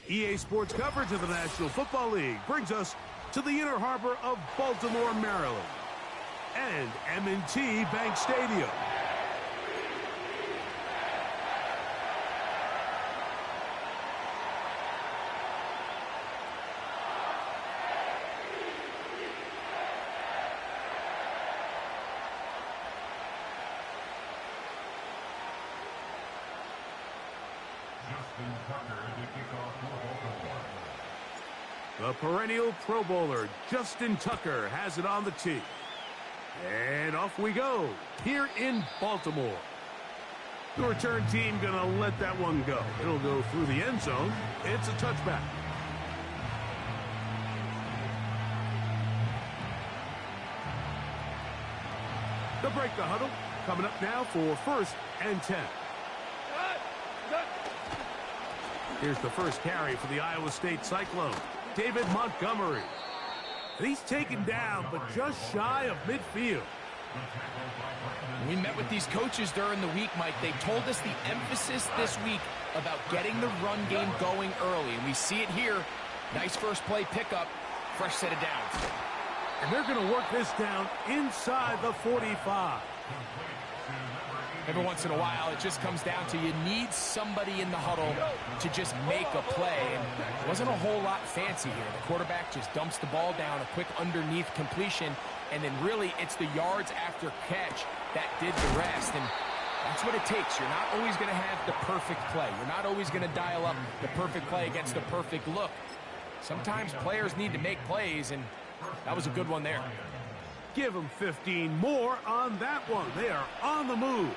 EA Sports coverage of the National Football League brings us to the inner harbor of Baltimore, Maryland, and M&T Bank Stadium. The perennial Pro Bowler, Justin Tucker, has it on the tee. And off we go, here in Baltimore. The return team gonna let that one go. It'll go through the end zone. It's a touchback. They'll break the huddle. Coming up now for 1st and 10. Here's the first carry for the Iowa State Cyclone, David Montgomery. And he's taken down, but just shy of midfield. We met with these coaches during the week, Mike. They told us the emphasis this week about getting the run game going early, and we see it here. Nice first play pickup, fresh set of downs. And they're going to work this down inside the 45. Every once in a while, it just comes down to you need somebody in the huddle to just make a play. And it wasn't a whole lot fancy here. The quarterback just dumps the ball down, a quick underneath completion, and then really it's the yards after catch that did the rest. And that's what it takes. You're not always going to have the perfect play. You're not always going to dial up the perfect play against the perfect look. Sometimes players need to make plays, and that was a good one there. Give them 15 more on that one. They are on the move.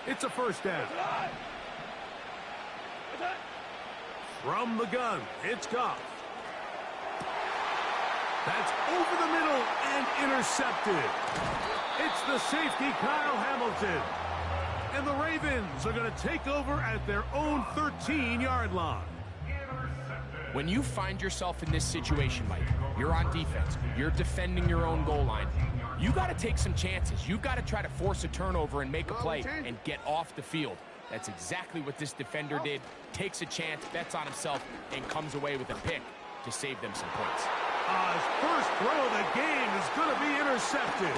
It's a first down. From the gun, it's Goff. That's over the middle and intercepted. It's the safety, Kyle Hamilton. And the Ravens are going to take over at their own 13-yard line. When you find yourself in this situation, Mike, you're on defense, you're defending your own goal line, you got to take some chances. You got to try to force a turnover and make a play and get off the field. That's exactly what this defender did. Takes a chance, bets on himself, and comes away with a pick to save them some points. His first throw of the game is going to be intercepted.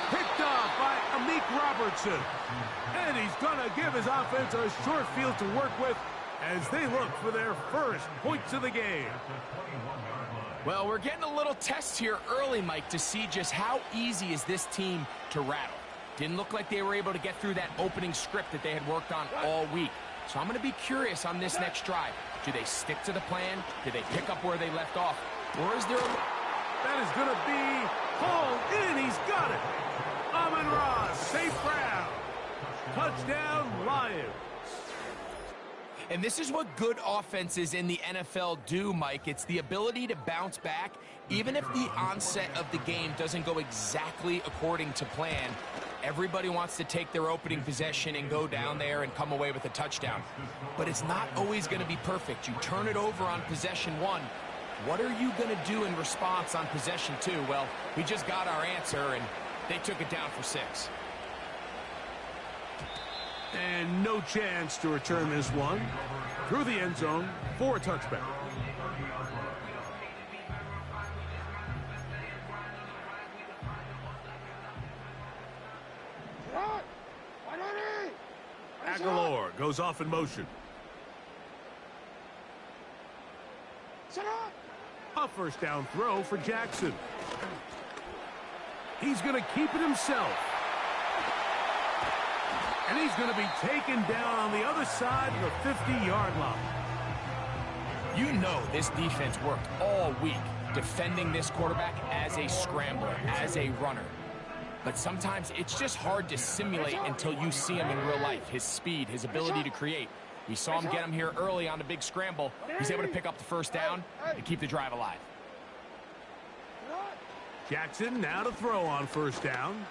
Picked off by Amik Robertson. And he's going to give his offense a short field to work with as they look for their first points of the game. Well, we're getting a little test here early, Mike, to see just how easy is this team to rattle. Didn't look like they were able to get through that opening script that they had worked on all week. So I'm going to be curious on this next drive. Do they stick to the plan? Do they pick up where they left off? Or is there a... That is going to be hauled in. He's got it. Amon-Ra, safe ground. Touchdown, Lions. And this is what good offenses in the NFL do, Mike. It's the ability to bounce back, even if the onset of the game doesn't go exactly according to plan. Everybody wants to take their opening possession and go down there and come away with a touchdown. But it's not always going to be perfect. You turn it over on possession 1. What are you going to do in response on possession 2? Well, we just got our answer, and they took it down for 6. And no chance to return this one. Through the end zone for a touchback. Aguilar goes off in motion. A first down throw for Jackson. He's going to keep it himself. And he's going to be taken down on the other side of the 50-yard line. You know this defense worked all week defending this quarterback as a scrambler, as a runner. But sometimes it's just hard to simulate until you see him in real life, his speed, his ability to create. We saw him get him here early on the big scramble. He's able to pick up the first down and keep the drive alive. Jackson now to throw on first down.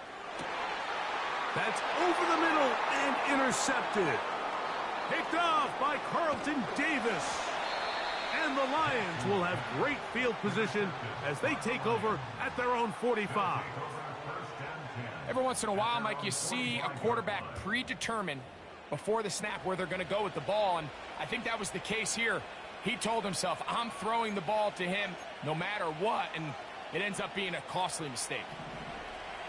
That's over the middle and intercepted. Picked off by Carlton Davis. And the Lions will have great field position as they take over at their own 45. Every once in a while, Mike, you see a quarterback predetermine before the snap where they're going to go with the ball, and I think that was the case here. He told himself, I'm throwing the ball to him no matter what, and it ends up being a costly mistake.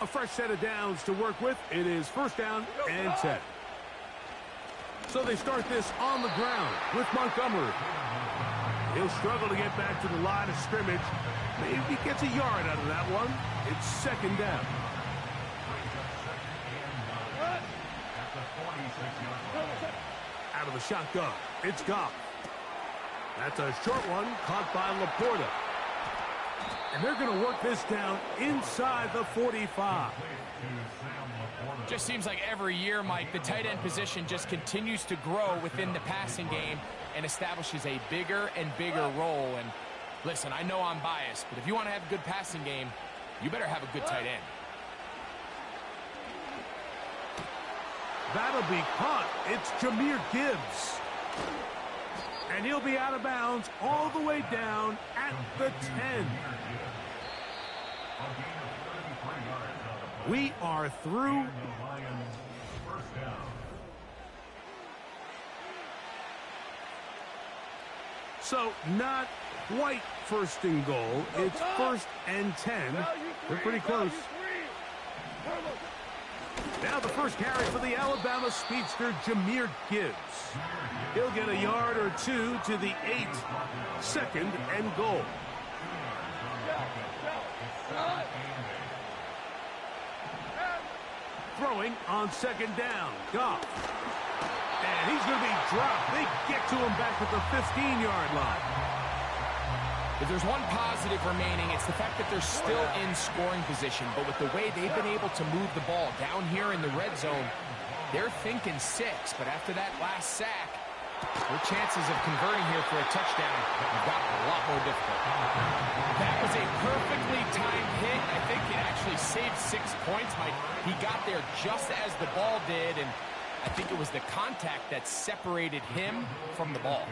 A fresh set of downs to work with. It is first down and 10. So they start this on the ground with Montgomery. He'll struggle to get back to the line of scrimmage. Maybe he gets a yard out of that one. It's second down. Out of the shotgun, it's Goff. That's a short one caught by Laporta. And they're going to work this down inside the 45. Just seems like every year, Mike, the tight end position just continues to grow within the passing game and establishes a bigger and bigger role. And listen, I know I'm biased, but if you want to have a good passing game, you better have a good tight end. That'll be caught. It's Jahmyr Gibbs. And he'll be out of bounds all the way down at the 10. We are through. So not quite first and goal. It's first and 10. They're pretty close. Now the first carry for the Alabama speedster, Jahmyr Gibbs. He'll get a yard or two to the 8. Second and goal. Throwing on second down. Goff. And he's going to be dropped. They get to him back at the 15-yard line. If there's one positive remaining, it's the fact that they're still in scoring position. But with the way they've been able to move the ball down here in the red zone, they're thinking 6. But after that last sack, their chances of converting here for a touchdown have gotten a lot more difficult. That was a perfectly timed hit. I think it actually saved 6 points, Mike. He got there just as the ball did, and I think it was the contact that separated him from the ball.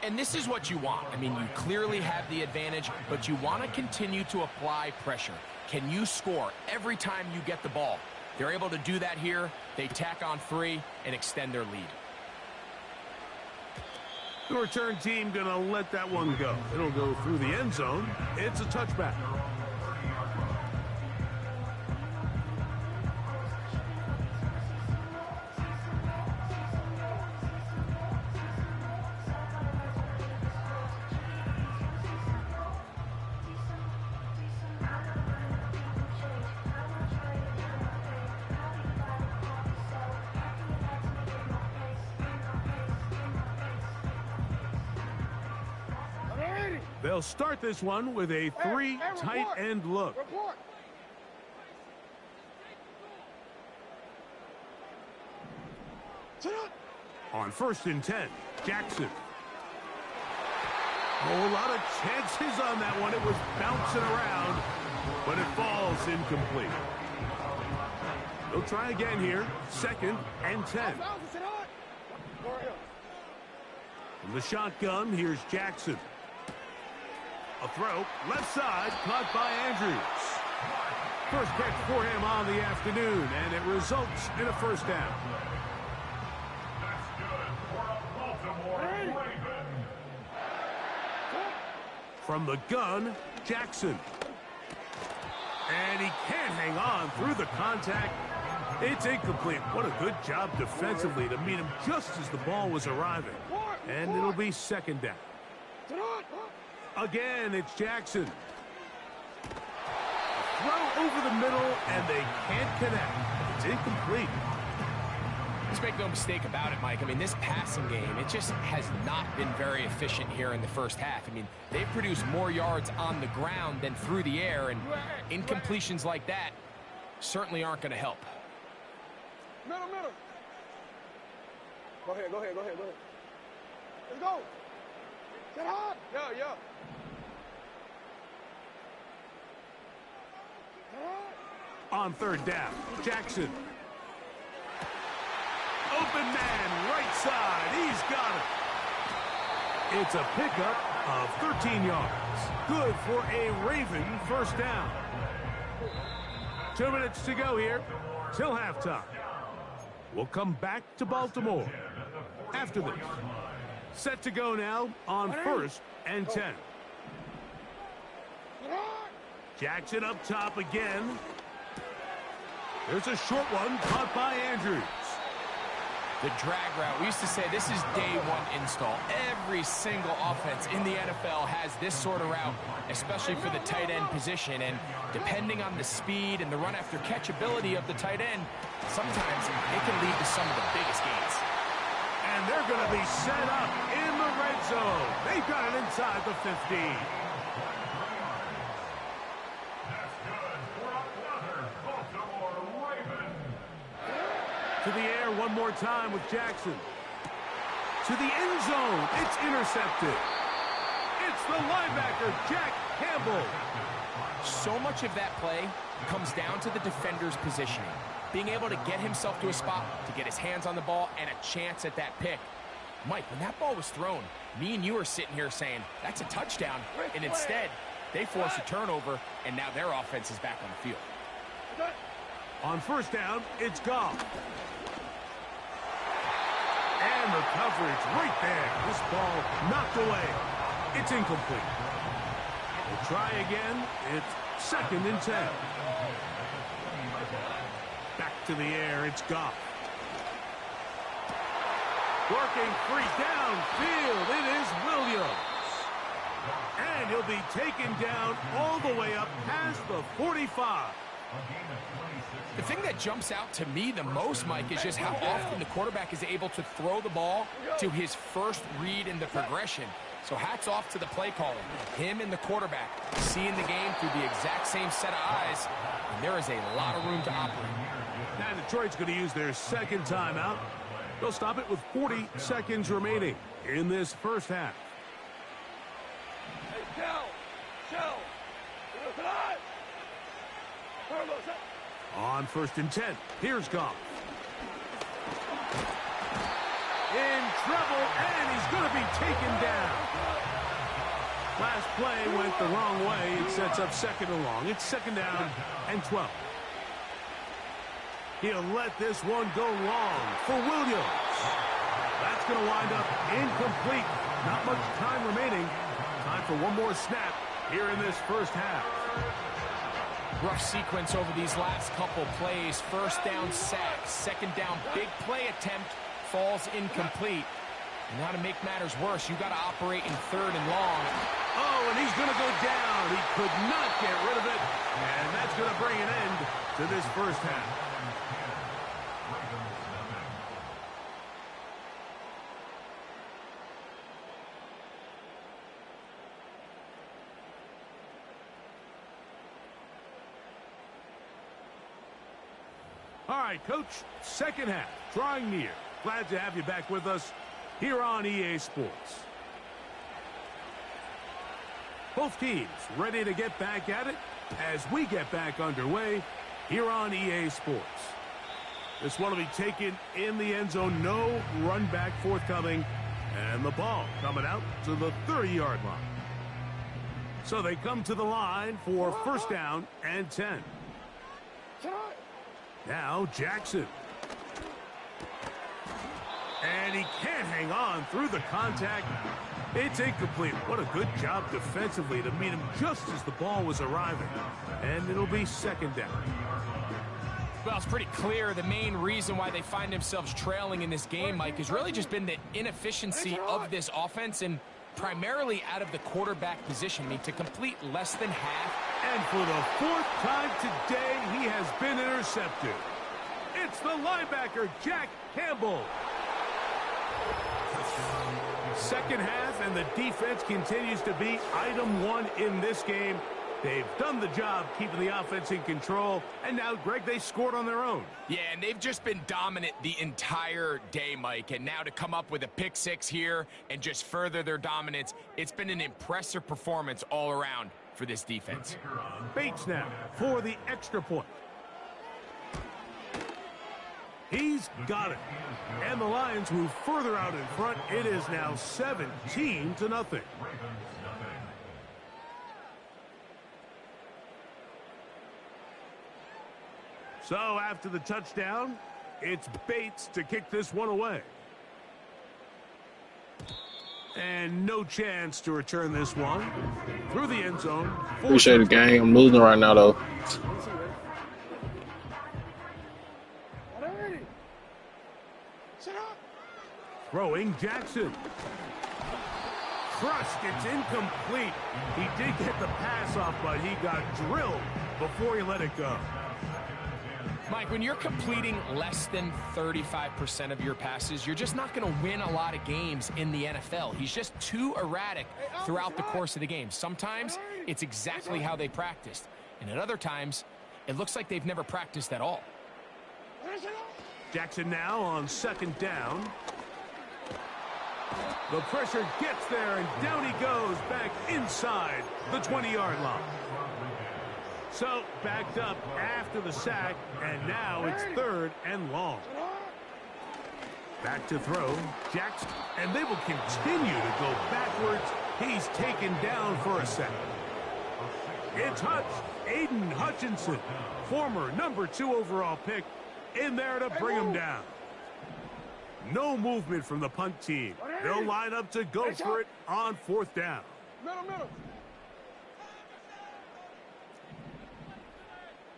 And this is what you want. I mean, you clearly have the advantage, but you want to continue to apply pressure. Can you score every time you get the ball? They're able to do that here. They tack on 3 and extend their lead. The return team going to let that one go. It'll go through the end zone. It's a touchback. They'll start this one with a 3 tight end look. On first and 10, Jackson. A whole lot of chances on that one. It was bouncing around, but it falls incomplete. They'll try again here. Second and 10. From the shotgun, here's Jackson. A throw, left side, caught by Andrews. First catch for him on the afternoon, and it results in a first down. From the gun, Jackson. And he can't hang on through the contact. It's incomplete. What a good job defensively to meet him just as the ball was arriving. And it'll be second down. Again, it's Jackson. Throw over the middle, and they can't connect. It's incomplete. Let's make no mistake about it, Mike. I mean, this passing game, it just has not been very efficient here in the first half. I mean, they've produced more yards on the ground than through the air, and incompletions like that certainly aren't going to help. Middle. Go ahead. Let's go. Get hard. Yeah. On third down, Jackson. Open man, right side. He's got it. It's a pickup of 13 yards. Good for a Raven first down. 2 minutes to go here till halftime. We'll come back to Baltimore after this. Set to go now on 1st and 10. Jackson up top again. There's a short one caught by Andrews. The drag route. We used to say this is day one install. Every single offense in the NFL has this sort of route, especially for the tight end position. And depending on the speed and the run after catch ability of the tight end, sometimes it can lead to some of the biggest gains. And they're going to be set up in the red zone. They've got it inside the 15. To the air one more time with Jackson. To the end zone. It's intercepted. It's the linebacker, Jack Campbell. So much of that play comes down to the defender's positioning. Being able to get himself to a spot, to get his hands on the ball, and a chance at that pick. Mike, when that ball was thrown, me and you are sitting here saying, that's a touchdown. And instead, they force a turnover, and now their offense is back on the field. On 1st down, it's Goff. And the coverage right there. This ball knocked away. It's incomplete. We'll try again. It's 2nd and 10. Back to the air. It's Goff. Working free downfield. It is Williams. And he'll be taken down all the way up past the 45. The thing that jumps out to me the most, Mike, is just how often the quarterback is able to throw the ball to his first read in the progression. So hats off to the play caller. Him and the quarterback seeing the game through the exact same set of eyes, and there is a lot of room to operate. Now Detroit's going to use their 2nd timeout. They'll stop it with 40 seconds remaining in this 1st half. Hey, Joe. On 1st and 10, here's Goff. In trouble, and he's going to be taken down. Last play went the wrong way. It sets up 2nd and long. It's 2nd down and 12. He'll let this one go long for Williams. That's going to wind up incomplete. Not much time remaining. Time for one more snap here in this 1st half. Rough sequence over these last couple plays. 1st down sack, 2nd down big play attempt falls incomplete. And now to make matters worse, you got to operate in 3rd and long. Oh, and he's going to go down. He could not get rid of it. And that's going to bring an end to this 1st half. All right, Coach, 2nd half, drawing near. Glad to have you back with us here on EA Sports. Both teams ready to get back at it as we get back underway here on EA Sports. This one will be taken in the end zone. No run back forthcoming. And the ball coming out to the 30-yard line. So they come to the line for 1st down and 10. Now Jackson. And he can't hang on through the contact. It's incomplete. What a good job defensively to meet him just as the ball was arriving. And it'll be 2nd down. Well, it's pretty clear the main reason why they find themselves trailing in this game, Mike, has really just been the inefficiency of this offense and primarily out of the quarterback position. I mean, to complete less than half. And for the 4th time today, he has been intercepted. It's the linebacker, Jack Campbell. 2nd half, and the defense continues to be item 1 in this game. They've done the job keeping the offense in control, and now, Greg, they scored on their own. Yeah, and they've just been dominant the entire day, Mike, and now to come up with a pick 6 here and just further their dominance, it's been an impressive performance all around for this defense. Bates now for the extra point. He's got it. And the Lions move further out in front. It is now 17-0. So after the touchdown, it's Bates to kick this one away. And no chance to return this one. Through the end zone. Appreciate it, gang. I'm losing right now, though. Throwing Jackson. Crushed. It's incomplete. He did get the pass off, but he got drilled before he let it go. Mike, when you're completing less than 35% of your passes, you're just not going to win a lot of games in the NFL. He's just too erratic throughout the course of the game. Sometimes it's exactly how they practiced, and at other times, it looks like they've never practiced at all. Jackson now on second down. The pressure gets there, and down he goes back inside the 20-yard line. So, backed up after the sack, and now it's 3rd and long. Back to throw, Jackson, and they will continue to go backwards. He's taken down for a sack. It's Aiden Hutchinson, former number 2 overall pick, in there to bring him down. No movement from the punt team. They'll line up to go for it on 4th down. Middle.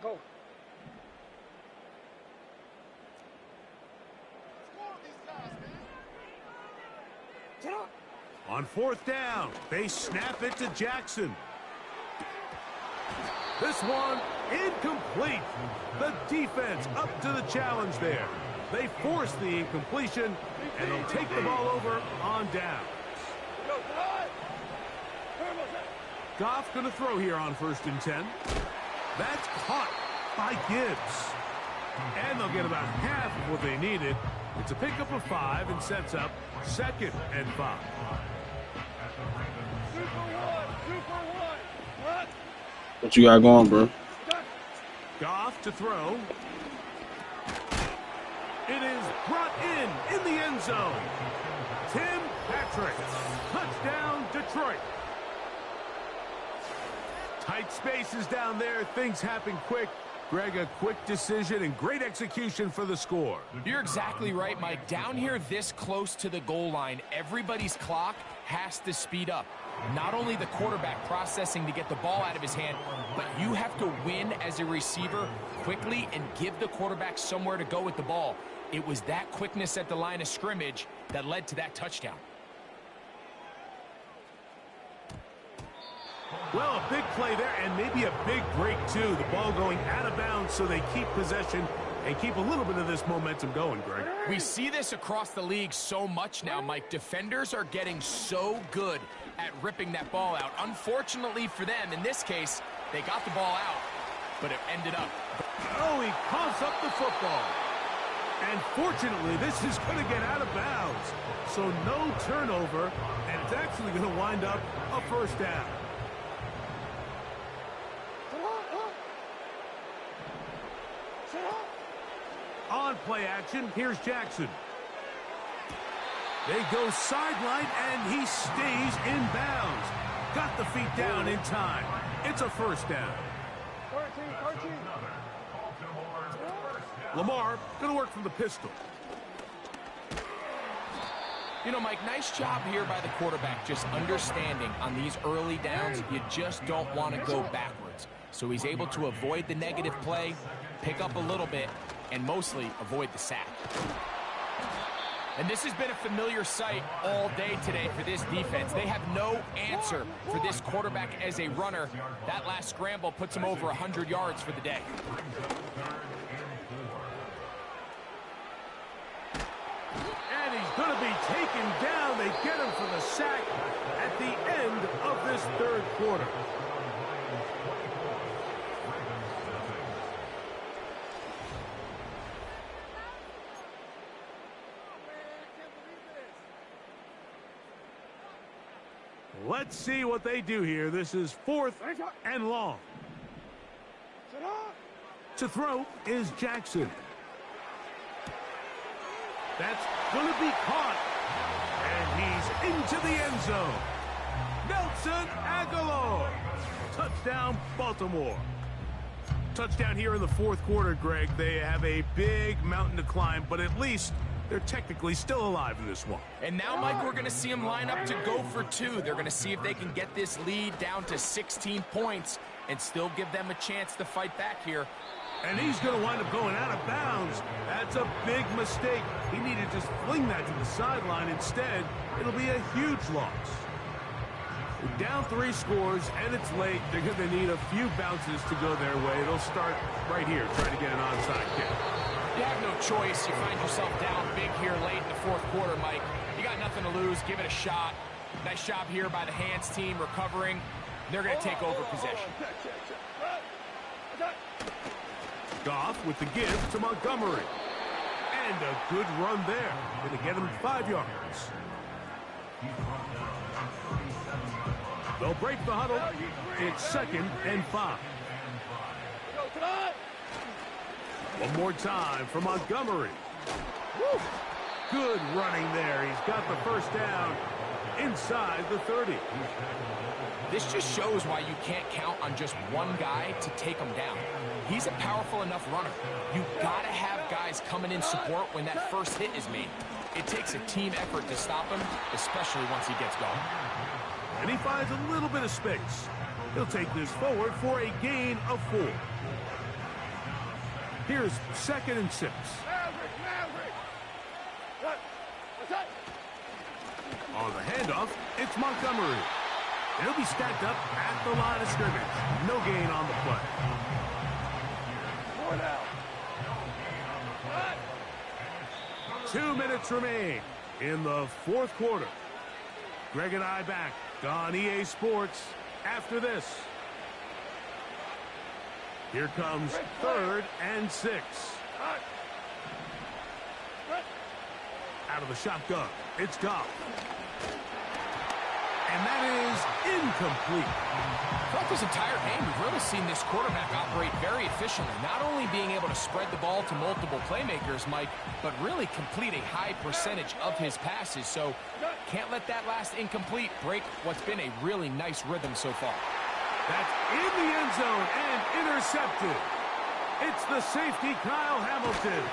Go. On 4th down, they snap it to Jackson. This one incomplete. The defense up to the challenge there. They force the incompletion, and they'll take the ball over on down. Goff going to throw here on 1st and 10. That's caught by Gibbs. And they'll get about half of what they needed. It's a pickup of 5 and sets up 2nd and 5. What you got going, bro? Goff to throw. It is brought in the end zone. Tim Patrick. Touchdown, Detroit. Tight spaces down there. Things happen quick. Greg, a quick decision and great execution for the score. You're exactly right, Mike. Down here this close to the goal line, everybody's clock has to speed up. Not only the quarterback processing to get the ball out of his hand, but you have to win as a receiver quickly and give the quarterback somewhere to go with the ball. It was that quickness at the line of scrimmage that led to that touchdown. Well, a big play there and maybe a big break, too. The ball going out of bounds so they keep possession and keep a little bit of this momentum going, Greg. We see this across the league so much now, Mike. Defenders are getting so good at ripping that ball out. Unfortunately for them, in this case, they got the ball out, but it ended up. Oh, he coughs up the football. And fortunately, this is going to get out of bounds. So no turnover, and it's actually going to wind up a 1st down. On play action, here's Jackson. They go sideline, and he stays in bounds. Got the feet down in time. It's a 1st down. 13. Lamar going to work from the pistol. You know, Mike, nice job here by the quarterback, just understanding on these early downs, you just don't want to go backwards. So he's able to avoid the negative play, pick up a little bit, and mostly avoid the sack. And this has been a familiar sight all day today for this defense. They have no answer for this quarterback as a runner. That last scramble puts him over 100 yards for the day. And he's going to be taken down. They get him for the sack at the end of this 3rd quarter. Let's see what they do here. This is 4th and long. To throw is Jackson. That's going to be caught. And he's into the end zone. Nelson Aguilar. Touchdown, Baltimore. Touchdown here in the 4th quarter, Greg. They have a big mountain to climb, but at least They're technically still alive in this one. And now, Mike, we're going to see them line up to go for two. They're going to see if they can get this lead down to 16 points and still give them a chance to fight back here. And he's going to wind up going out of bounds. That's a big mistake. He needed to just fling that to the sideline. Instead, it'll be a huge loss. They're down 3 scores, and it's late. They're going to need a few bounces to go their way. They'll start right here, trying to get an onside kick. You have no choice. You find yourself down big here late in the 4th quarter, Mike. You got nothing to lose. Give it a shot. Nice job here by the hands team recovering. They're going to take over possession. Goff with the give to Montgomery. And a good run there. Going to get him 5 yards. They'll break the huddle. It's 2nd and 5. One more time for Montgomery. Woo! Good running there. He's got the first down inside the 30. This just shows why you can't count on just one guy to take him down. He's a powerful enough runner. You got to have guys coming in support when that first hit is made. It takes a team effort to stop him, especially once he gets going. And he finds a little bit of space. He'll take this forward for a gain of 4. Here's 2nd and 6. On the handoff, it's Montgomery. He'll be stacked up at the line of scrimmage. No gain on the play. 2 minutes remain in the 4th quarter. Greg and I back on EA Sports after this. Here comes 3rd and 6. Out of the shotgun, it's Goff. And that is incomplete. Throughout this entire game, we've really seen this quarterback operate very efficiently, not only being able to spread the ball to multiple playmakers, Mike, but really complete a high percentage of his passes. So can't let that last incomplete break what's been a really nice rhythm so far. That's in the end zone and intercepted. It's the safety, Kyle Hamilton.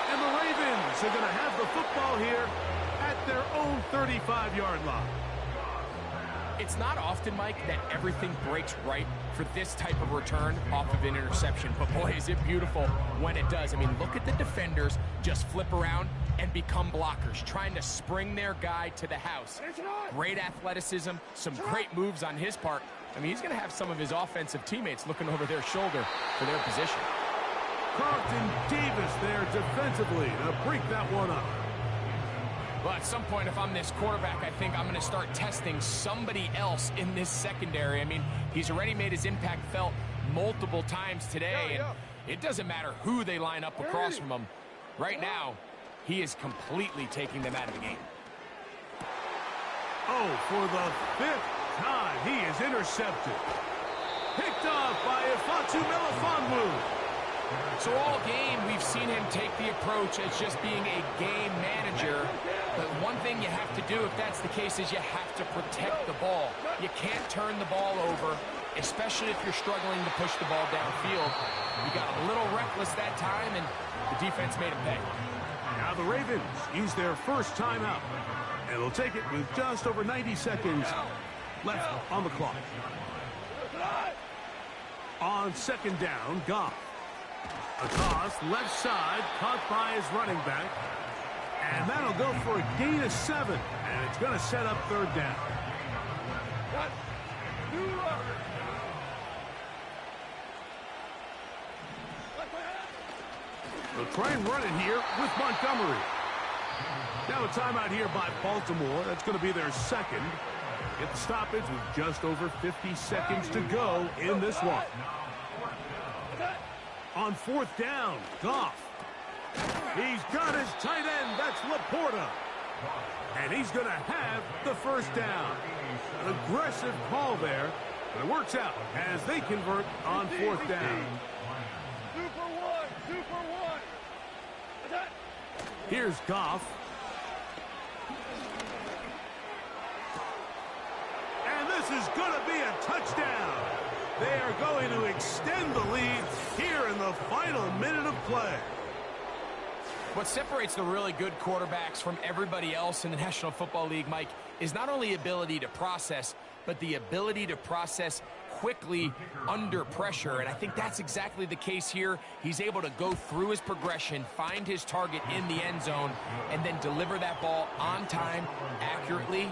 And the Ravens are going to have the football here at their own 35-yard line. It's not often, Mike, that everything breaks right for this type of return off of an interception. But, boy, is it beautiful when it does. I mean, look at the defenders just flip around and become blockers, trying to spring their guy to the house. Great athleticism, some great moves on his part. I mean, he's going to have some of his offensive teammates looking over their shoulder for their position. Carlton Davis there defensively to break that one up. Well, at some point, if I'm this quarterback, I think I'm going to start testing somebody else in this secondary. I mean, he's already made his impact felt multiple times today, and it doesn't matter who they line up across from him. Right now, he is completely taking them out of the game. Oh, for the 5th time, he is intercepted. Picked off by Ifeatu Melifonwu. So all game, we've seen him take the approach as just being a game manager. But one thing you have to do if that's the case is you have to protect the ball. You can't turn the ball over, especially if you're struggling to push the ball downfield. You got a little reckless that time, and the defense made him pay. Now the Ravens use their first timeout, and they'll take it with just over 90 seconds left on the clock. On 2nd down, Goff. A toss, left side, caught by his running back. And that'll go for a gain of 7. And it's going to set up 3rd down. They'll try and run it here with Montgomery. Now a timeout here by Baltimore. That's going to be their 2nd. Get the stoppage with just over 50 seconds to go in this one. On 4th down, Goff. He's got his tight end. That's Laporta. And he's going to have the first down. An aggressive call there, but it works out as they convert on 4th down. Here's Goff. And this is going to be a touchdown. They are going to extend the lead here in the final minute of play. What separates the really good quarterbacks from everybody else in the National Football League, Mike, is not only ability to process, but the ability to process quickly under pressure. And I think that's exactly the case here. He's able to go through his progression, find his target in the end zone, and then deliver that ball on time, accurately,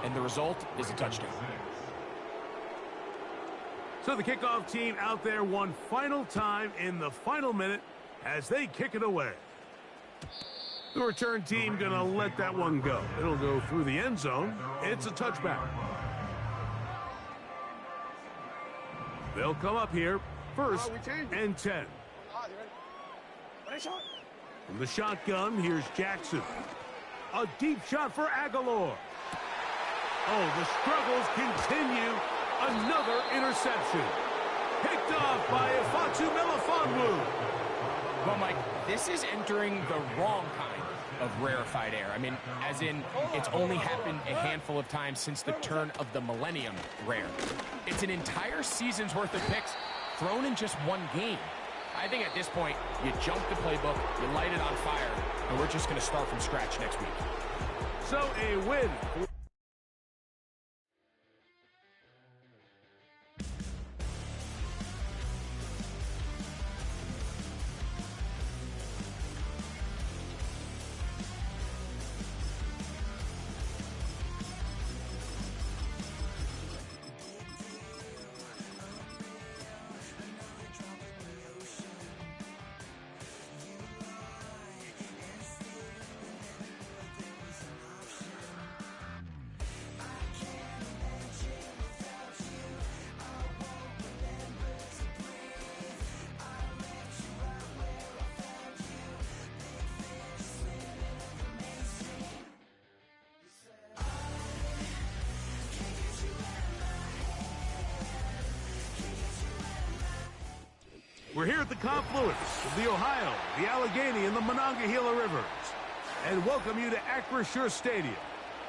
and the result is a touchdown. So the kickoff team out there one final time in the final minute as they kick it away. The return team going to let that one go. It'll go through the end zone. It's a touchback. They'll come up here first and 10. From the shotgun, here's Jackson. A deep shot for Aguilar. Oh, the struggles continue. Another interception. Picked off by Ifeatu Melifonwu. Well, Mike, this is entering the wrong kind of rarefied air. I mean, as in, it's only happened a handful of times since the turn of the millennium rare. It's an entire season's worth of picks thrown in just one game. I think at this point, you jump the playbook, you light it on fire, and we're just going to start from scratch next week. So a win. We're here at the confluence of the Ohio, the Allegheny, and the Monongahela Rivers, and welcome you to Acrisure Stadium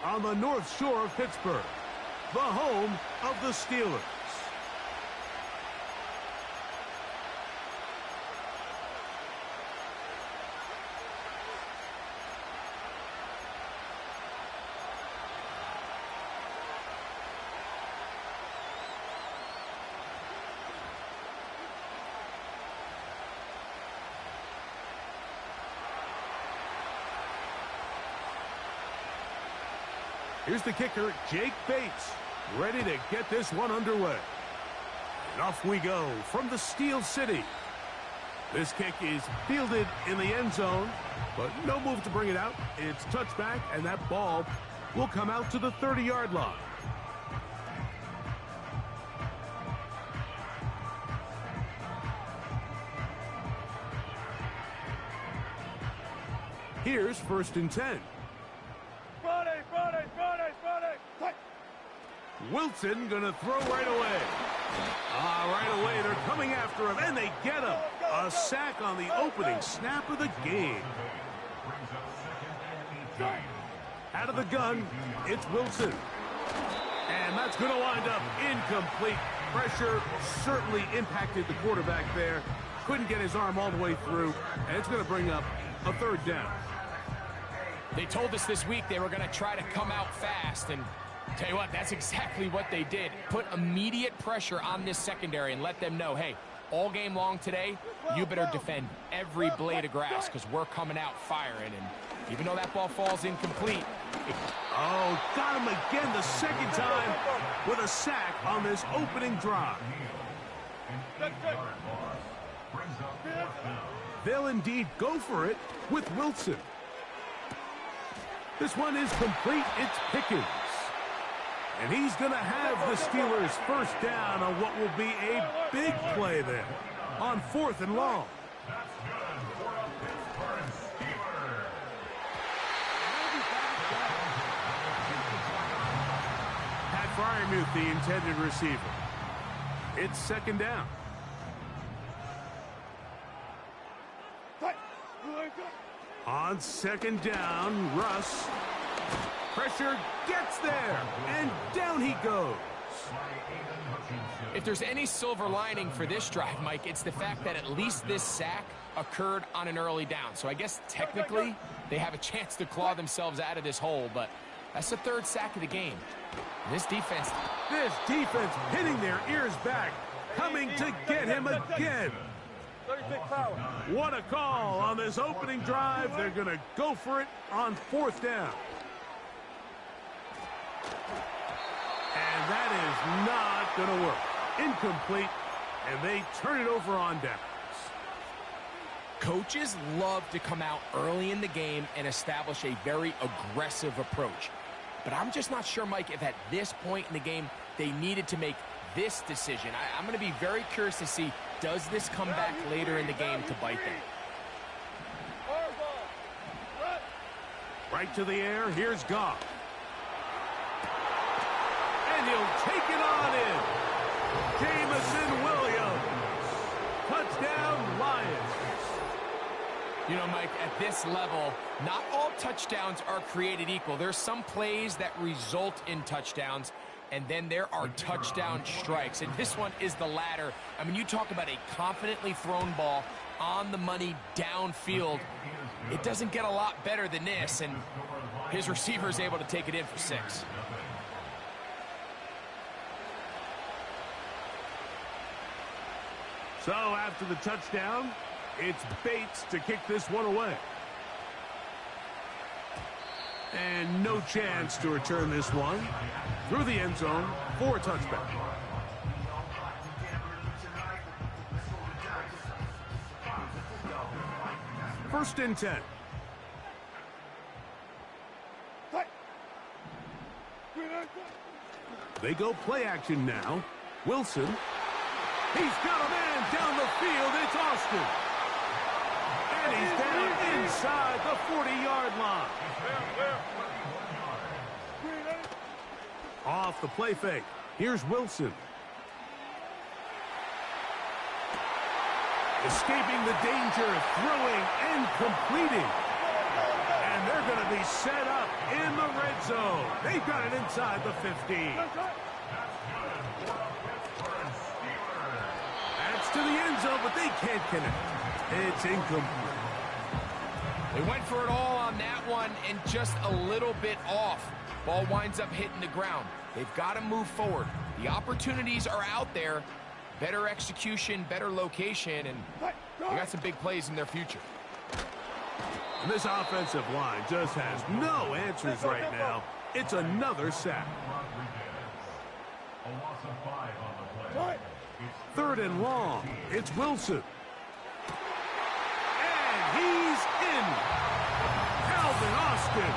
on the north shore of Pittsburgh, the home of the Steelers. Here's the kicker, Jake Bates, ready to get this one underway. And off we go from the Steel City. This kick is fielded in the end zone, but no move to bring it out. It's touchback, and that ball will come out to the 30-yard line. Here's 1st and 10. Wilson gonna throw right away. Right away, they're coming after him, and they get him. A sack on the opening snap of the game. Out of the gun, it's Wilson. And that's gonna wind up incomplete. Pressure certainly impacted the quarterback there. Couldn't get his arm all the way through, and it's gonna bring up a 3rd down. They told us this week they were gonna try to come out fast, and tell you what, that's exactly what they did. Put immediate pressure on this secondary and let them know, hey, all game long today, you better defend every blade of grass because we're coming out firing. And even though that ball falls incomplete. Got him again the second time with a sack on this opening drive. They'll indeed go for it with Wilson. This one is complete. It's Pickens. And he's going to have the Steelers 1st down on what will be a big play there on 4th and long. Pat Fryermuth, the intended receiver. It's 2nd down. On 2nd down, Russ. Pressure gets there, and down he goes. If there's any silver lining for this drive, Mike, it's the fact that at least this sack occurred on an early down. So I guess technically they have a chance to claw themselves out of this hole, but that's the third sack of the game. This defense Hitting their ears back, coming to get him again. What a call on this opening drive. They're going to go for it on fourth down. And that is not going to work. Incomplete, and they turn it over on downs. Coaches love to come out early in the game and establish a very aggressive approach. But I'm just not sure, Mike, if at this point in the game they needed to make this decision. I'm going to be very curious to see, does this come back later in the game to bite them? Right to the air, here's Goff. And he'll take it on in. Jamison Williams. Touchdown, Lions. You know, Mike, at this level, not all touchdowns are created equal. There's some plays that result in touchdowns, and then there are touchdown strikes. And this one is the latter. I mean, you talk about a confidently thrown ball on the money downfield. It doesn't get a lot better than this, and his receiver is able to take it in for 6. So after the touchdown, it's Bates to kick this one away. And no chance to return this one through the end zone for a touchback. First and 10. They go play action now. Wilson. He's got a man down the field. It's Austin. And he's down inside the 40-yard line. Off the play fake. Here's Wilson. Escaping the danger, throwing and completing. And they're going to be set up in the red zone. They've got it inside the 15. That's to the end zone, but they can't connect. It's incomplete. They went for it all on that one and just a little bit off. Ball winds up hitting the ground. They've got to move forward. The opportunities are out there. Better execution, better location, and they got some big plays in their future. And this offensive line just has no answers right now. It's another sack. Third and long. It's Wilson. And he's in. Calvin Austin.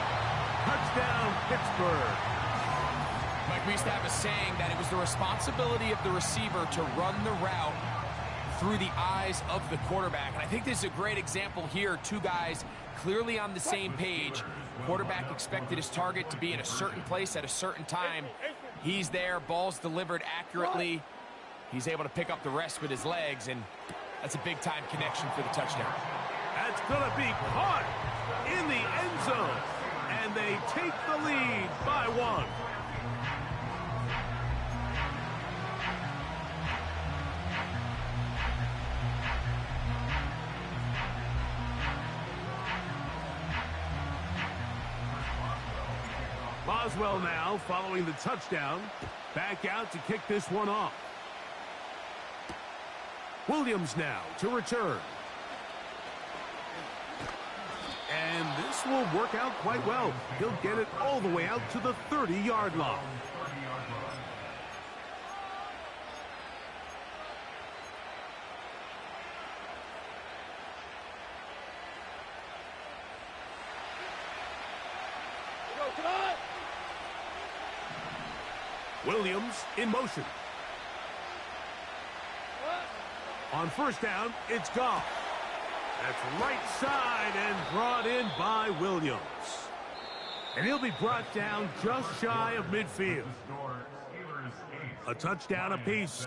Touchdown, Pittsburgh. Mike, we used to have a saying that it was the responsibility of the receiver to run the route through the eyes of the quarterback. And I think this is a great example here. Two guys clearly on the same page. Quarterback expected his target to be in a certain place at a certain time. He's there, ball's delivered accurately. He's able to pick up the rest with his legs, and that's a big-time connection for the touchdown. That's going to be caught in the end zone, and they take the lead by 1. Boswell now following the touchdown. Back out to kick this one off. Williams now to return. And this will work out quite well. He'll get it all the way out to the 30-yard line. Williams in motion. On first down, it's Goff. That's right side and brought in by Williams. And he'll be brought down just shy of midfield. A touchdown apiece.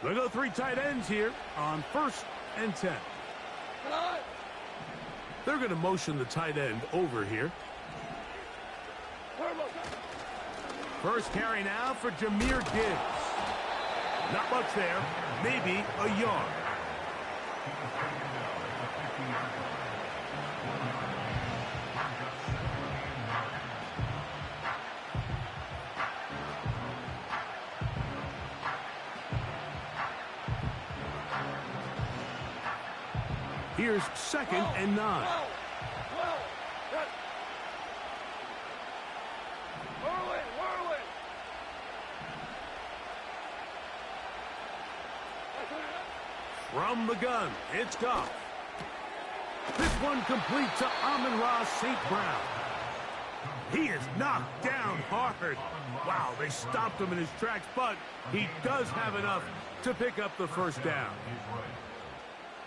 They'll go 3 tight ends here on 1st and 10. They're going to motion the tight end over here. First carry now for Jahmyr Gibbs. Not much there, maybe a yard. Here's 2nd and 9. From the gun, it's Goff. This one complete to Amon-Ra St. Brown. He is knocked down hard. Wow, they stopped him in his tracks, but he does have enough to pick up the 1st down.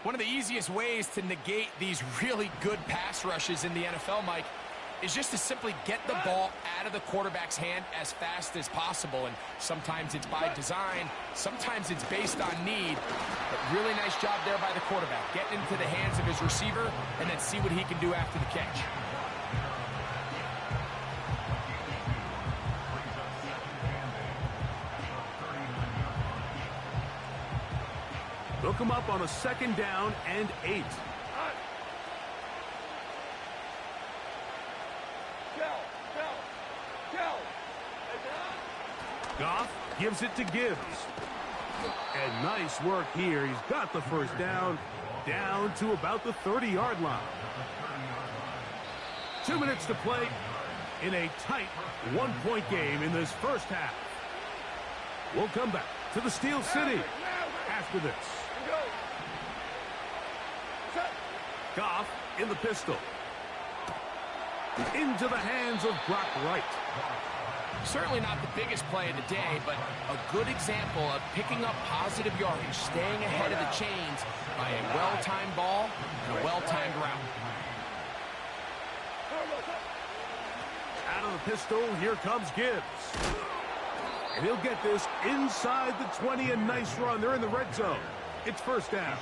One of the easiest ways to negate these really good pass rushes in the NFL, Mike, is just to simply get the ball out of the quarterback's hand as fast as possible. And sometimes it's by design, sometimes it's based on need. But really nice job there by the quarterback, getting into the hands of his receiver and then see what he can do after the catch. They'll come up on a 2nd down and 8. Goff gives it to Gibbs. And nice work here. He's got the 1st down to about the 30-yard line. 2 minutes to play in a tight 1-point game in this 1st half. We'll come back to the Steel City after this. Goff in the pistol. Into the hands of Brock Wright. Certainly not the biggest play of the day, but a good example of picking up positive yardage, staying ahead of the chains by a well-timed ball and a well-timed route. Out of the pistol, here comes Gibbs. And he'll get this inside the 20, a nice run. They're in the red zone. It's 1st down.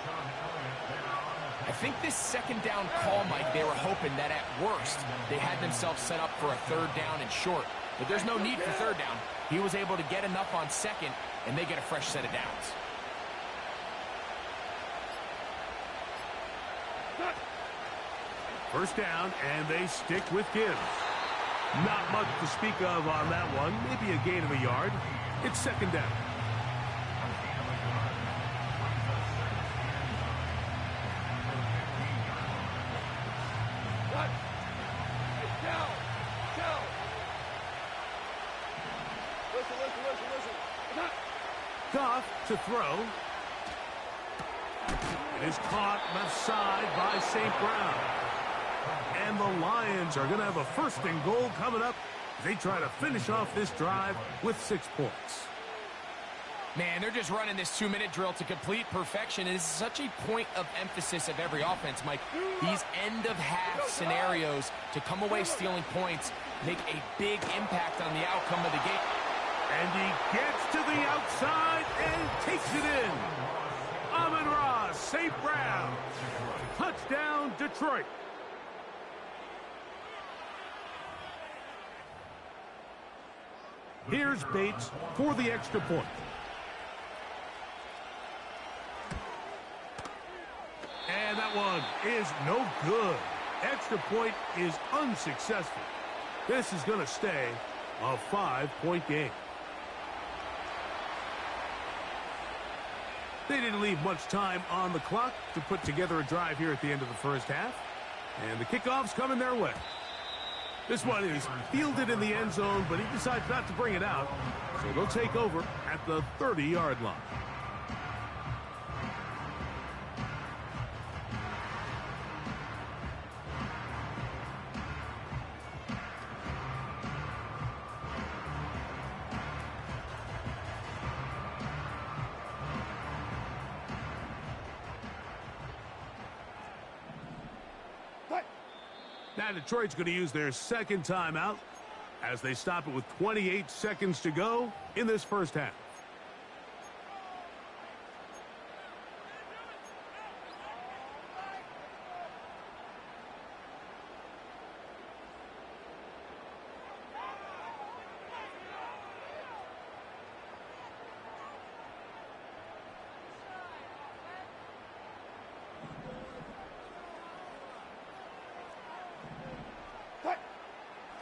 I think this 2nd down call, Mike, they were hoping that at worst they had themselves set up for a 3rd down and short. But there's no need for 3rd down. He was able to get enough on 2nd, and they get a fresh set of downs. First down, and they stick with Gibbs. Not much to speak of on that one. Maybe a gain of a yard. It's 2nd down. Goff to throw. It is caught left side by St. Brown. And the Lions are going to have a 1st and goal coming up. They try to finish off this drive with 6 points. Man, they're just running this 2-minute drill to complete perfection. And it's such a point of emphasis of every offense, Mike. These end-of-half scenarios to come away stealing points make a big impact on the outcome of the game. And he gets to the outside and takes it in. Amon-Ra St. Brown. Touchdown, Detroit. Here's Bates for the extra point. And that one is no good. Extra point is unsuccessful. This is going to stay a 5-point game. They didn't leave much time on the clock to put together a drive here at the end of the 1st half. And the kickoff's coming their way. This one is fielded in the end zone, but he decides not to bring it out. So they'll take over at the 30-yard line. Now Detroit's going to use their 2nd timeout as they stop it with 28 seconds to go in this 1st half.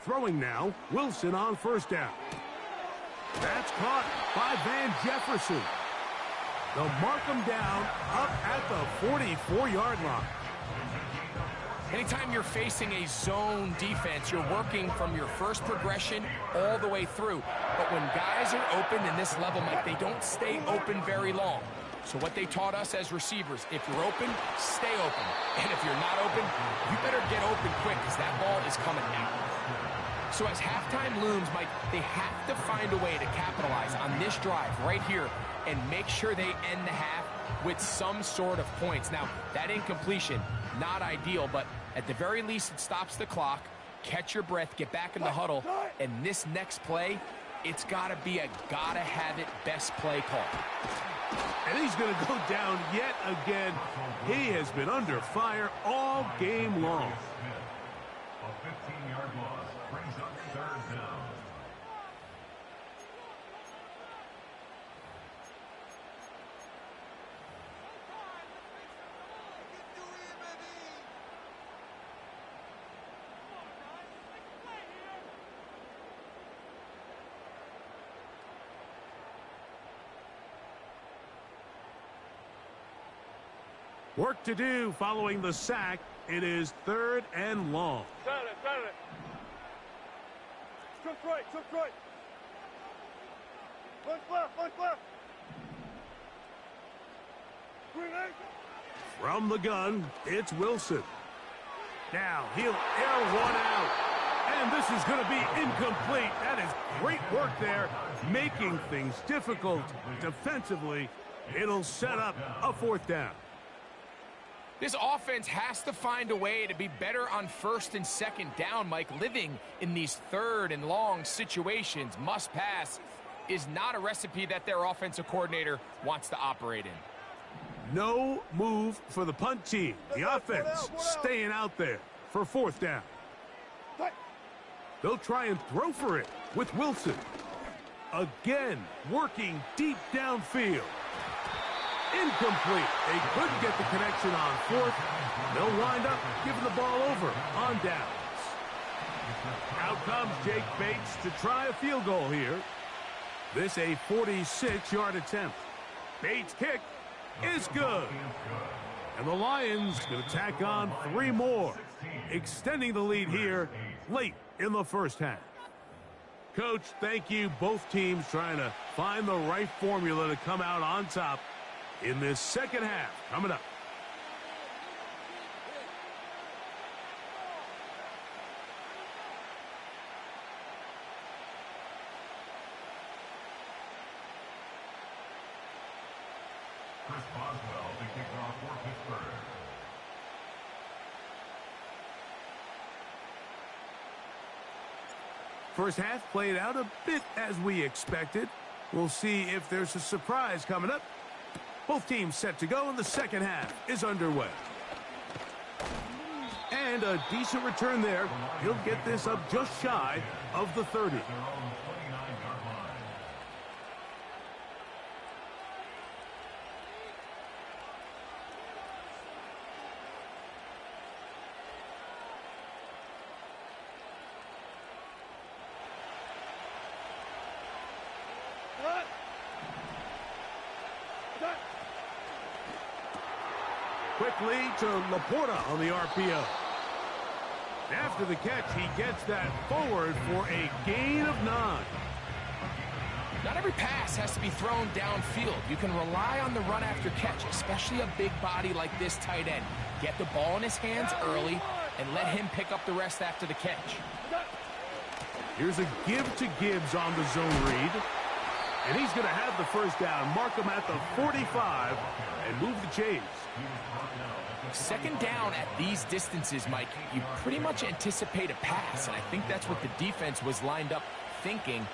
Throwing now, Wilson on first down. That's caught by Van Jefferson. They'll mark him down up at the 44-yard line. Anytime you're facing a zone defense, you're working from your first progression all the way through. But when guys are open in this level, Mike, they don't stay open very long. So what they taught us as receivers, if you're open, stay open. And if you're not open, you better get open quick because that ball is coming out. So as halftime looms, Mike, they have to find a way to capitalize on this drive right here and make sure they end the half with some sort of points. Now, that incompletion, not ideal, but at the very least, it stops the clock. Catch your breath, get back in the huddle, and this next play, it's got to be a gotta-have-it best play call. And he's going to go down yet again. He has been under fire all game long. A 15-yard loss brings up third down. Work to do following the sack. It is 3rd and long. Silent. Took right. One left. Green eight. From the gun, it's Wilson. Now he'll air one out. And this is going to be incomplete. That is great work there, making things difficult defensively. It'll set up a 4th down. This offense has to find a way to be better on 1st and 2nd down, Mike. Living in these 3rd and long situations, must pass, is not a recipe that their offensive coordinator wants to operate in. No move for the punt team. The offense staying out there for 4th down. They'll try and throw for it with Wilson. Again, working deep downfield. Incomplete. They couldn't get the connection on 4th. They'll wind up giving the ball over on downs. Out comes Jake Bates to try a field goal here. This a 46-yard attempt. Bates' kick is good. And the Lions going to tack on 3 more, extending the lead here late in the first half. Coach, thank you. Both teams trying to find the right formula to come out on top in this second half coming up. Chris Boswell to kick off for Pittsburgh. First half played out a bit as we expected. We'll see if there's a surprise coming up. Both teams set to go, and the second half is underway. And a decent return there. He'll get this up just shy of the 30. Quickly to Laporta on the RPO. After the catch, he gets that forward for a gain of 9. Not every pass has to be thrown downfield. You can rely on the run after catch, especially a big body like this tight end. Get the ball in his hands early and let him pick up the rest after the catch. Here's a give to Gibbs on the zone read. And he's going to have the first down, mark him at the 45, and move the chains. Second down at these distances, Mike, you pretty much anticipate a pass, and I think that's what the defense was lined up thinking.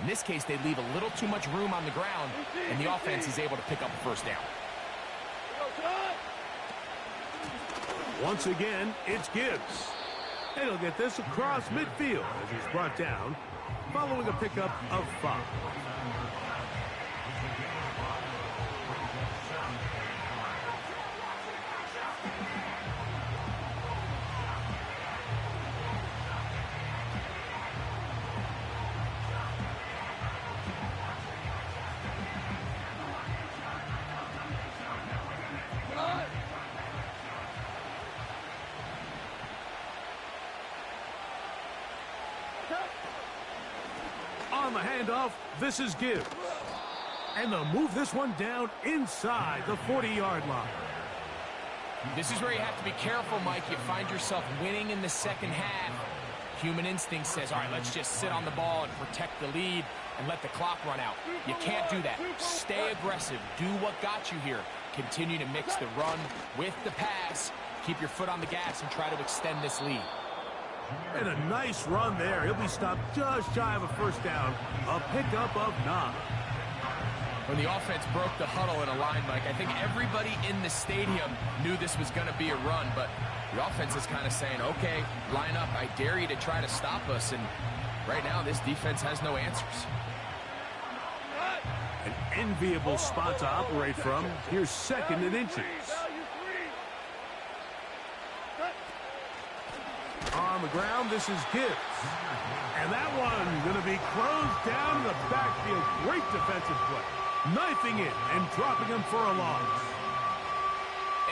In this case, they leave a little too much room on the ground, and the offense is able to pick up a first down. Once again, it's Gibbs. And he'll get this across midfield as he's brought down, following a pickup of 5. On the handoff, this is Gibbs. And they'll move this one down inside the 40-yard line. This is where you have to be careful, Mike. You find yourself winning in the second half. Human instinct says, all right, let's just sit on the ball and protect the lead and let the clock run out. You can't do that. Stay aggressive. Do what got you here. Continue to mix the run with the pass. Keep your foot on the gas and try to extend this lead. And a nice run there. He'll be stopped just shy of a first down. A pickup of 9. When the offense broke the huddle in a line, Mike, I think everybody in the stadium knew this was going to be a run, but the offense is kind of saying, okay, line up. I dare you to try to stop us, and right now this defense has no answers. An enviable spot to operate from. Here's 2nd and inches. On the ground, this is Gibbs. And that one going to be closed down in the backfield. Great defensive play. Knifing it and dropping him for a loss.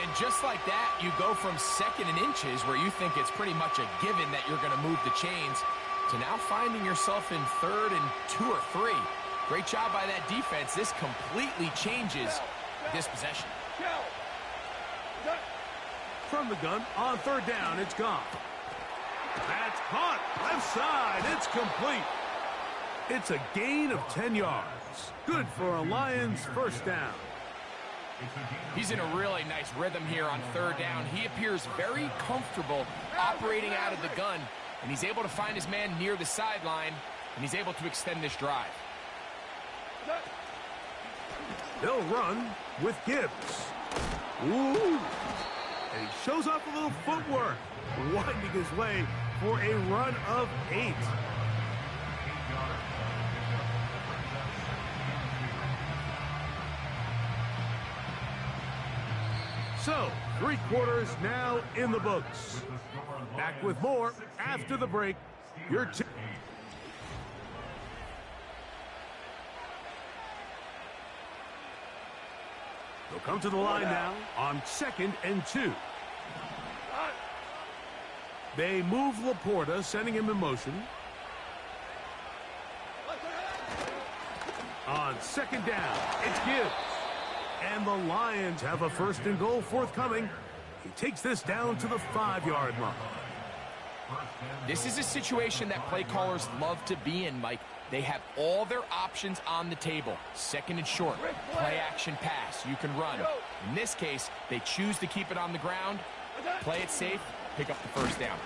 And just like that, you go from 2nd and inches, where you think it's pretty much a given that you're going to move the chains, to now finding yourself in 3rd and 2 or 3. Great job by that defense. This completely changes this possession. From the gun, on 3rd down, it's gone. That's caught. Left side. It's complete. It's a gain of 10 yards. Good for a Lions first down. He's in a really nice rhythm here on 3rd down. He appears very comfortable operating out of the gun, and he's able to find his man near the sideline, and he's able to extend this drive. They'll run with Gibbs. Ooh. And he shows off a little footwork, winding his way for a run of 8. So, 3 quarters now in the books. Back with more after the break. Your team. They'll come to the line now on 2nd and 2. They move Laporta, sending him in motion. On 2nd down, it's Gibbs. And the Lions have a 1st and goal forthcoming. He takes this down to the 5-yard line. This is a situation that play callers love to be in, Mike. They have all their options on the table. 2nd and short, play action pass, you can run. In this case, they choose to keep it on the ground, play it safe, pick up the 1st down.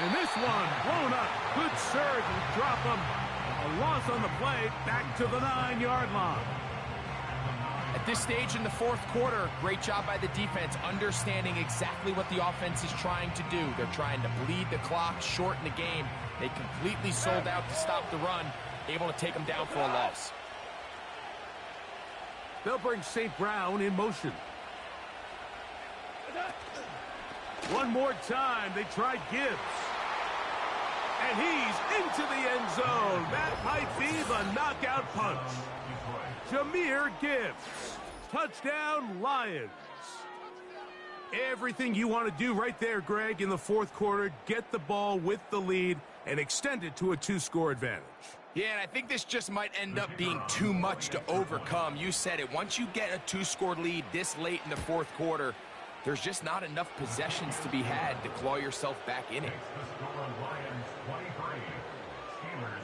And this one blown up. Good surge and drop him. A loss on the play, back to the 9-yard line. At this stage in the 4th quarter, great job by the defense, understanding exactly what the offense is trying to do. They're trying to bleed the clock, shorten the game. They completely sold out to stop the run, able to take them down for a loss. They'll bring St. Brown in motion. One more time, they try Gibbs. And he's into the end zone. That might be the knockout punch. Jahmyr Gibbs. Touchdown, Lions. Everything you want to do right there, Greg, in the 4th quarter. Get the ball with the lead and extend it to a 2-score advantage. Yeah, and I think this just might end up being too much to overcome. You said it. Once you get a 2-score lead this late in the 4th quarter, there's just not enough possessions to be had to claw yourself back in it. Lions 23, Steelers 8.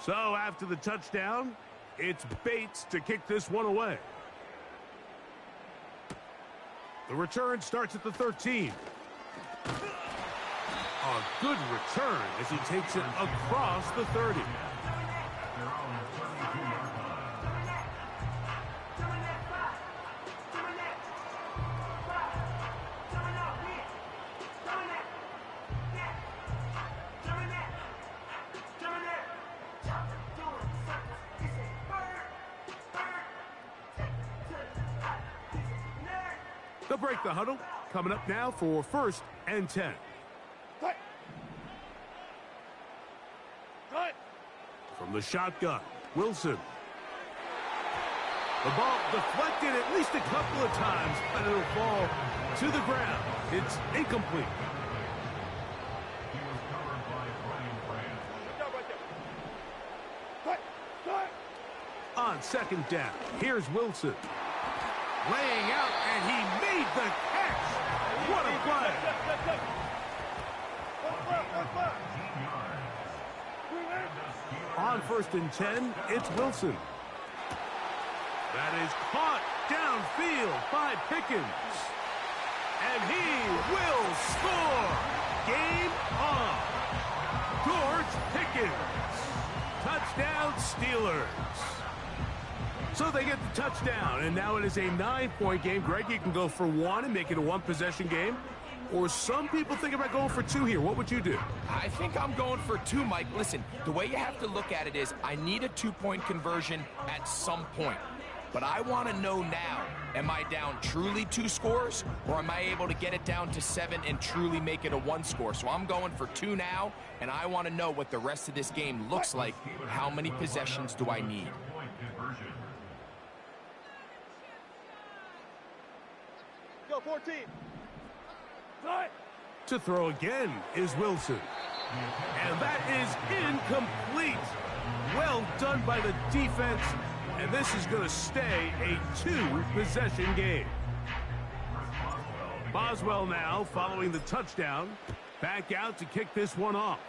So after the touchdown, it's Bates to kick this one away. The return starts at the 13. A good return as he takes it across the 30. They'll break the huddle. Coming up now for 1st and 10. From the shotgun, Wilson. The ball deflected at least a couple of times, but it'll fall to the ground. It's incomplete. He was covered by Brian Grant. Good job right there. Cut. On second down, here's Wilson. Laying out, and he made the catch. What a play. On 1st and 10, it's Wilson. That is caught downfield by Pickens. And he will score. Game on. George Pickens. Touchdown Steelers. So they get the touchdown, and now it is a 9-point game. Greg, you can go for one and make it a one-possession game. Or some people think about going for two here. What would you do? I think I'm going for two, Mike. Listen, the way you have to look at it is I need a 2-point conversion at some point. But I want to know now, am I down truly 2 scores, or am I able to get it down to 7 and truly make it a 1 score? So I'm going for 2 now, and I want to know what the rest of this game looks like. How many possessions do I need? Go, 14. To throw again is Wilson. And that is incomplete. Well done by the defense. And this is going to stay a 2-possession game. Boswell now following the touchdown. Back out to kick this one off.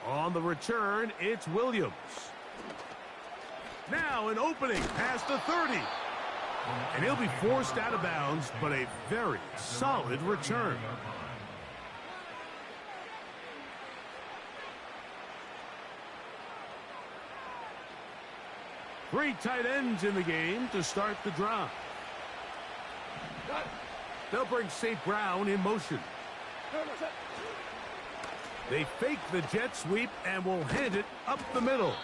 On the return, it's Williams. Now an opening past the 30. And he'll be forced out of bounds, but a very solid return. Three tight ends in the game to start the drive. They'll bring St. Brown in motion. They fake the jet sweep and will hand it up the middle.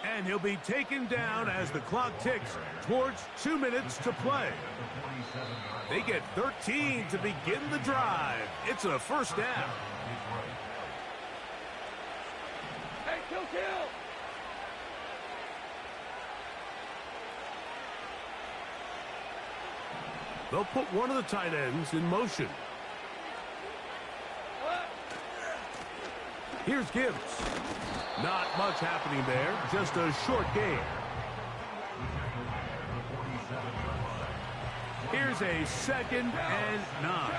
And he'll be taken down as the clock ticks towards 2 minutes to play. They get 13 to begin the drive. It's a first down. Hey, kill. They'll put one of the tight ends in motion. Here's Gibbs. Not much happening there, just a short game. Here's a 2nd and 9.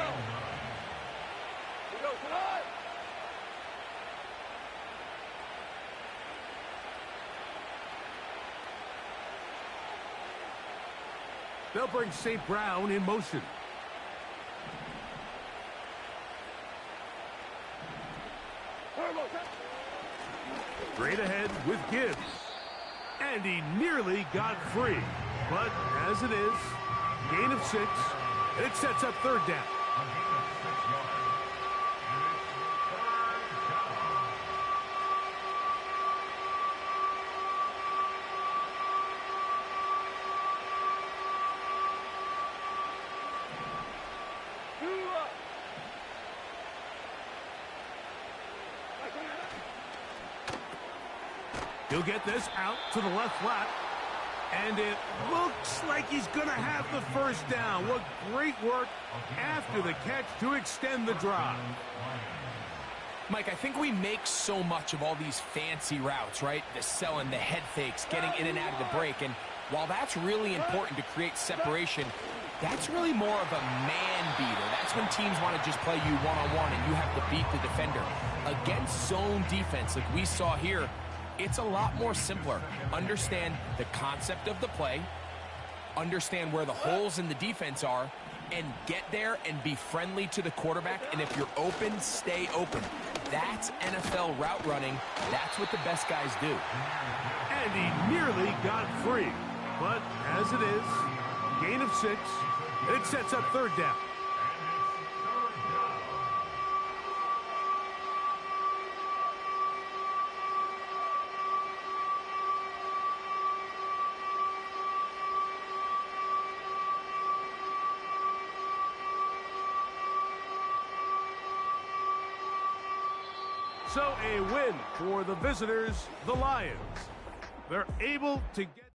They'll bring St. Brown in motion. Straight ahead with Gibbs. And he nearly got free. But as it is, gain of 6, and it sets up 3rd down. He'll get this out to the left flat. And it looks like he's going to have the first down. What great work after the catch to extend the drive. Mike, I think we make so much of all these fancy routes, right? The selling, the head fakes, getting in and out of the break. And while that's really important to create separation, that's really more of a man beater. That's when teams want to just play you one-on-one and you have to beat the defender. Against zone defense like we saw here, it's a lot more simpler. Understand the concept of the play, understand where the holes in the defense are, and get there and be friendly to the quarterback. And if you're open, stay open. That's NFL route running. That's what the best guys do. And he nearly got free. But as it is, gain of 6, and it sets up 3rd down. So a win for the visitors, the Lions. They're able to get